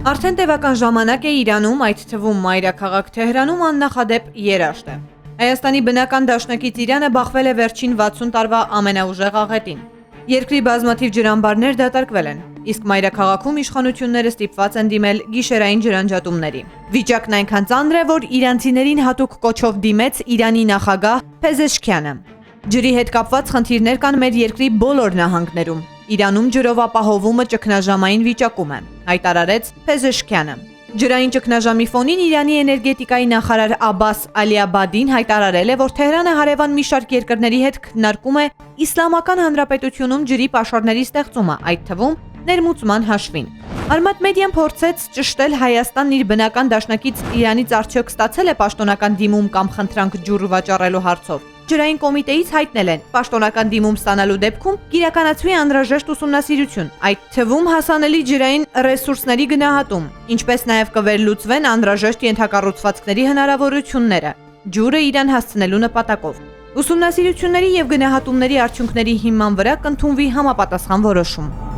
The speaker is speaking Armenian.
Արդեն տևական ժամանակ է Իրանում, այդ թվում մայրաքաղաք Թեհրանում աննախադեպ երաշտ է։ Հայաստանի բնական դաշնակից Իրանը բախվել է վերջին 60 տարվա ամենաուժեղ աղետին։ Երկրի բազմաթիվ ջրամբարներ դատարկվել են, իսկ մայրաքաղաքում իշխանությունները ստիպված են դիմել գիշերային ջրանջատումների։ Վիճակն այնքան ծանր է, որ իրանցիներին հատուկ կոչով դիմեց Իրանի նախագահ Փեզեշքյանը։ Ջրի հետ կապված խնդիրներ կան մեր երկրի բոլոր նահանգներում։ Իրանում ջրով ապահովումը ճգնաժամային վիճակում է, հայտարարեց Փեզեշքյանը։ Ջրային ճգնաժամի ֆոնին Իրանի էներգետիկայի նախարար Աբբաս Ալիաբադին հայտարարել է, որ Թեհրանը հարևան մի շարք երկրների հետ քննարկում է Իսլամական Հանրապետությունում ջրի պաշարների ստեղծումը, այդ թվում ներմուծման հաշվին։ Արմատ մեդիան փորձեց ճշտել Հայաստանն իր բնական դաշնակից Իրանից արդյոք ստացել է պաշտոնական դիմում կամ խնդրանք ջուր վաճառելու հարցով։ Ջրային կոմիտեից հայտնել են, պաշտոնական դիմում ստանալու դեպքում կիրականացվի անհրաժեշտ ուսումնասիրություն, այդ թվում հասանելի ջրային ռեսուրսների գնահատում, ինչպես նաև կվերլուծվեն անհրաժեշտ ենթակառուցվածքների հնարավորությունները ջուրը Իրան հասցնելու նպատակով։ Ուսումնասիրությունների եւ գնահատումների արդյունքների հիման վրա կընդունվի համապատասխան որոշում։